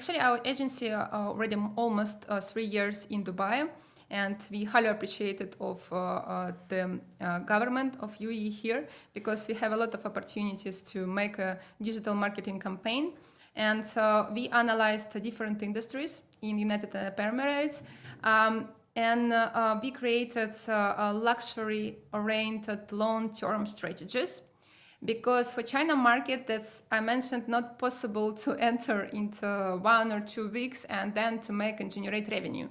Actually, our agency are already almost 3 years in Dubai, and we highly appreciated of the government of UAE here, because we have a lot of opportunities to make a digital marketing campaign. And we analyzed different industries in United Arab Emirates, and we created luxury-oriented long-term strategies. Because for China market, that's, I mentioned, not possible to enter into 1 or 2 weeks and then to make and generate revenue.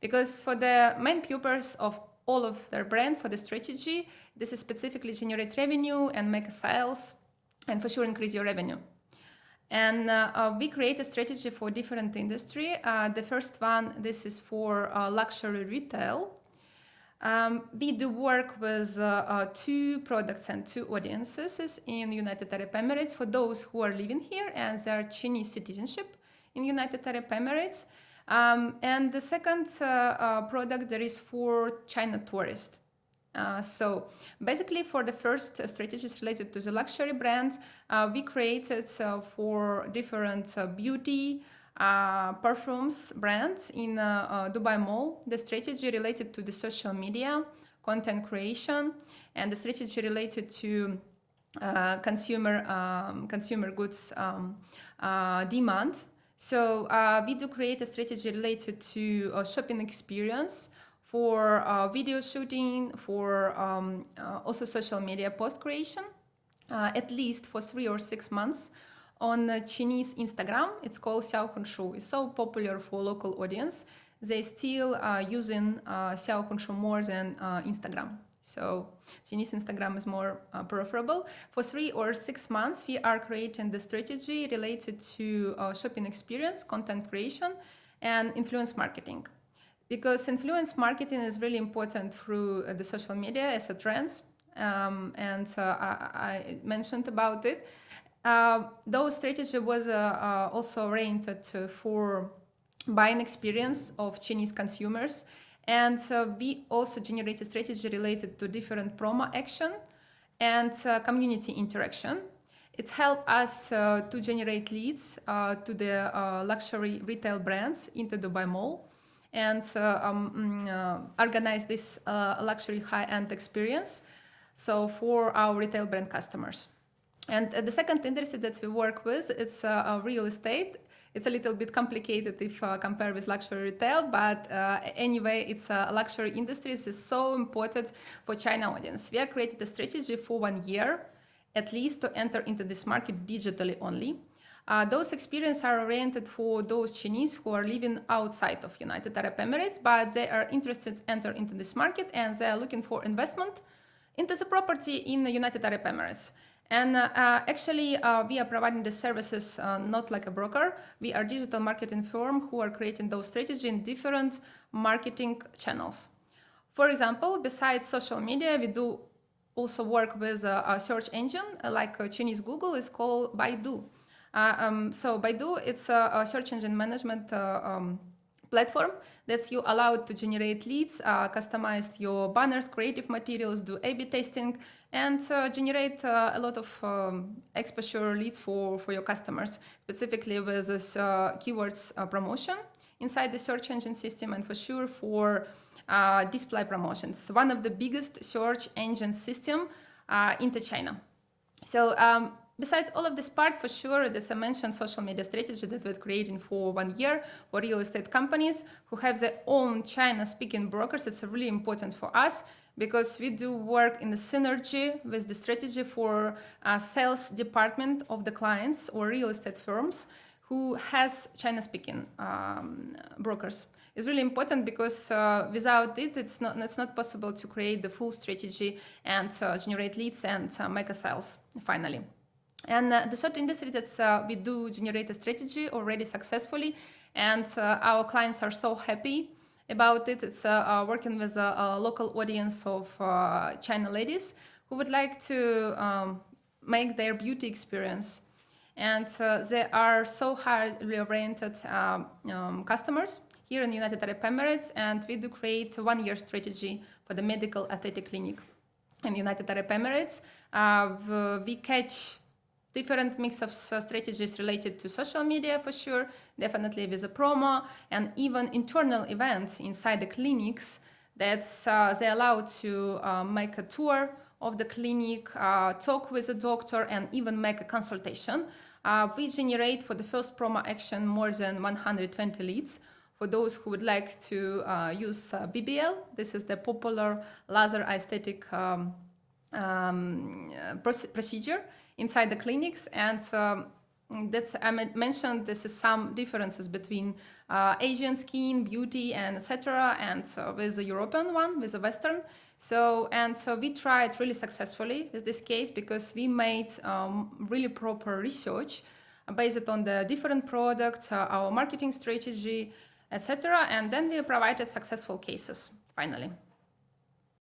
Because for the main purpose of all of their brand, for the strategy, this is specifically generate revenue and make sales, and for sure increase your revenue. And we create a strategy for different industry. The first one, this is for luxury retail. We do work with 2 products and 2 audiences in United Arab Emirates for those who are living here and they are Chinese citizenship in United Arab Emirates. And the second product there is for China tourists. So basically for the first strategies related to the luxury brands, we created for different beauty, perfumes brands in Dubai Mall, the strategy related to the social media, content creation, and the strategy related to consumer goods demand. So we do create a strategy related to shopping experience, for video shooting, for also social media post creation, at least for 3 or 6 months on Chinese Instagram. It's called Xiaohongshu. It's so popular for local audience. They still using Xiaohongshu more than Instagram. So Chinese Instagram is more preferable. For 3 or 6 months, we are creating the strategy related to shopping experience, content creation, and influence marketing. Because influence marketing is really important through the social media as a trend, and I mentioned about it. Those strategy was also oriented for buying experience of Chinese consumers, and we also generate a strategy related to different promo action and community interaction. It helped us to generate leads to the luxury retail brands into Dubai Mall, and organize this luxury high-end experience so for our retail brand customers. And the second industry that we work with, it's real estate. It's a little bit complicated if compared with luxury retail, but anyway, it's a luxury industry. This is so important for China audience. We have created a strategy for 1 year, at least, to enter into this market digitally only. Those experiences are oriented for those Chinese who are living outside of United Arab Emirates, but they are interested to enter into this market and they are looking for investment into the property in the United Arab Emirates. And actually, we are providing the services not like a broker. We are digital marketing firm who are creating those strategies in different marketing channels. For example, besides social media, we do also work with a search engine like Chinese Google is called Baidu. So Baidu, it's a search engine management platform that's you allowed to generate leads, customize your banners, creative materials, do A/B testing, and generate a lot of exposure leads for your customers, specifically with this keywords promotion inside the search engine system, and for sure for display promotions. One of the biggest search engine system into China. So besides all of this part, for sure, as I mentioned, social media strategy that we're creating for 1 year for real estate companies who have their own China-speaking brokers. It's really important for us because we do work in the synergy with the strategy for sales department of the clients or real estate firms who has China-speaking brokers. It's really important because without it, it's not possible to create the full strategy and generate leads and make a sales finally. And the third industry that we do generate a strategy already successfully, and our clients are so happy about it. It's working with a local audience of China ladies who would like to make their beauty experience. And they are so highly oriented customers here in the United Arab Emirates, and we do create a 1 year strategy for the medical aesthetic clinic in the United Arab Emirates. We catch different mix of strategies related to social media for sure, definitely with a promo, and even internal events inside the clinics that they allow to make a tour of the clinic, talk with the doctor, and even make a consultation. We generate for the first promo action more than 120 leads for those who would like to use BBL. This is the popular laser aesthetic procedure inside the clinics, and that's I mentioned this is some differences between Asian skin, beauty, and etc. And with the European one, with the Western. So we tried really successfully with this case because we made really proper research based on the different products, our marketing strategy, etc. And then we provided successful cases finally.